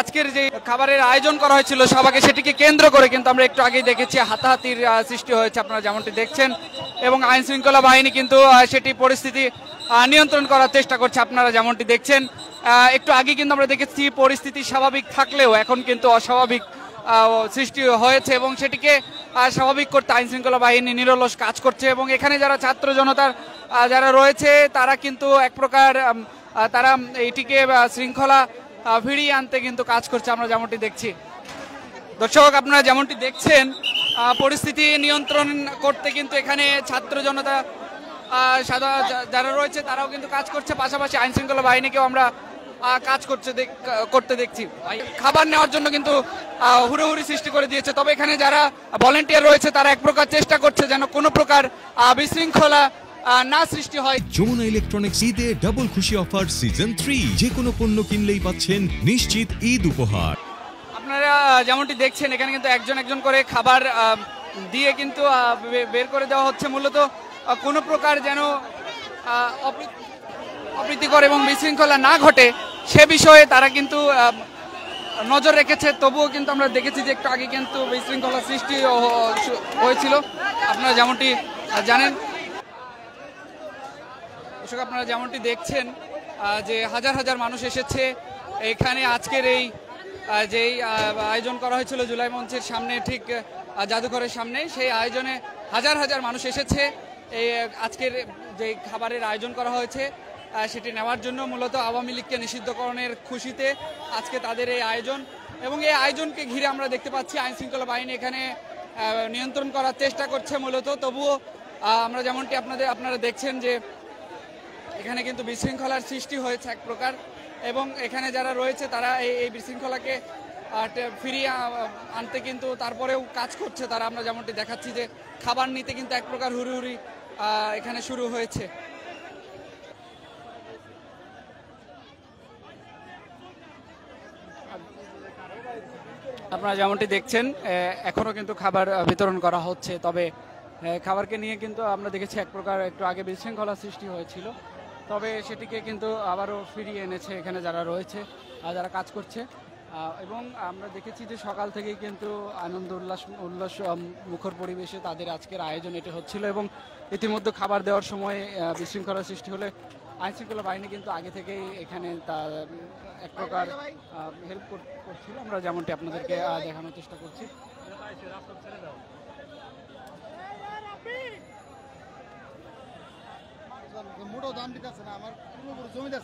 আজকের যে খাবারের আয়োজন করা হয়েছিল সবাইকে, সেটিকে কেন্দ্র করে কিন্তু আমরা একটু আগেই দেখেছি হাতাহাতির সৃষ্টি হয়েছে, আপনারা যেমনটি দেখছেন। এবং আইন শৃঙ্খলা বাহিনী কিন্তু সেটি পরিস্থিতি নিয়ন্ত্রণ করার চেষ্টা করছে, আপনারা যেমনটি দেখছেন। একটু আগে কিন্তু আমরা দেখেছি পরিস্থিতি স্বাভাবিক থাকলেও এখন কিন্তু অস্বাভাবিক সৃষ্টি হয়েছে এবং সেটিকে স্বাভাবিক করতে আইন শৃঙ্খলা বাহিনী নিরলস কাজ করছে। এবং এখানে যারা ছাত্র জনতার যারা রয়েছে তারা কিন্তু এক প্রকার তারা এইটিকে শৃঙ্খলা ফিরিয়ে আনতে কিন্তু কাজ করছে, আমরা যেমনটি দেখছি। দর্শক, আপনারা যেমনটি দেখছেন পরিস্থিতি নিয়ন্ত্রণ করতে কিন্তু এখানে ছাত্র জনতা যারা রয়েছে তারাও কিন্তু কাজ করছে, পাশাপাশি আইন শৃঙ্খলা বাহিনীকেও আমরা কাজ করতে দেখছি। খাবার নেওয়ার জন্য কিন্তু হুড়োহুড়ি সৃষ্টি করে দিয়েছে। তবে এখানে যারা ভলেন্টিয়ার রয়েছে তারা এক প্রকার চেষ্টা করছে যেন কোনো প্রকার বিশৃঙ্খলা না সৃষ্টি হয়। যমুনা ইলেকট্রনিক্স ঈদে ডাবল খুশি অফার সিজন 3, যে কোনো পণ্য কিনলেই পাচ্ছেন নিশ্চিত ঈদ উপহার। আপনারা যেমনটি দেখছেন এখানে কিন্তু একজন একজন করে খাবার দিয়ে কিন্তু বের করে দেওয়া হচ্ছে, মূলত কোনো প্রকার যেন অপ্রীতিকর এবং বিশৃঙ্খলা না ঘটে সে বিষয়ে তারা কিন্তু নজর রেখেছে। তবুও কিন্তু আমরা দেখেছি যে একটু আগে কিন্তু বিশৃঙ্খলা সৃষ্টি হয়েছিল, আপনারা যেমনটি জানেন। দর্শক, আপনারা যেমনটি দেখছেন যে হাজার হাজার মানুষ এসেছে এখানে আজকের এই যেই আয়োজন করা হয়েছিল জুলাই মঞ্চের সামনে, ঠিক জাদুঘরের সামনে, সেই আয়োজনে হাজার হাজার মানুষ এসেছে এই আজকের যে খাবারের আয়োজন করা হয়েছে সেটি নেওয়ার জন্য। মূলত আওয়ামী লীগকে নিষিদ্ধকরণের খুশিতে আজকে তাদের এই আয়োজন, এবং এই আয়োজনকে ঘিরে আমরা দেখতে পাচ্ছি আইন শৃঙ্খলা বাহিনী এখানে নিয়ন্ত্রণ করার চেষ্টা করছে মূলত। তবুও আমরা যেমনটি আপনারা দেখছেন যে এখানে কিন্তু বিশৃঙ্খলার সৃষ্টি হয়েছে এক প্রকার, এবং এখানে যারা রয়েছে তারা এই বিশৃঙ্খলাকে ফিরিয়ে আনতে কিন্তু তারপরেও কাজ করছে তারা। আমরা যেমনটি দেখাচ্ছি যে খাবার নিতে কিন্তু এক প্রকার হুড়োহুড়ি এখানে শুরু হয়েছে। আপনারা যেমনটি দেখছেন এখনো কিন্তু খাবার বিতরণ করা হচ্ছে। তবে খাবারকে নিয়ে কিন্তু আমরা দেখেছি এক প্রকার একটু আগে বিশৃঙ্খলা সৃষ্টি হয়েছিল, তবে সেটিকে কিন্তু আবারও ফিরিয়ে এনেছে এখানে যারা রয়েছে যারা কাজ করছে। এবং আমরা দেখেছি যে সকাল থেকেই কিন্তু আনন্দ উল্লাস মুখর পরিবেশে তাদের আজকের আয়োজন এটি হচ্ছিল, এবং ইতিমধ্যে খাবার দেওয়ার সময় বিশৃঙ্খলা সৃষ্টি হলে আইন শৃঙ্খলা বাহিনী কিন্তু আগে থেকেই এখানে তার এক প্রকার হেল্প করছিল, আমরা যেমনটি আপনাদেরকে দেখানোর চেষ্টা করছি। মোটাও দাম দিতেছে না, আমার পুরো জমিদার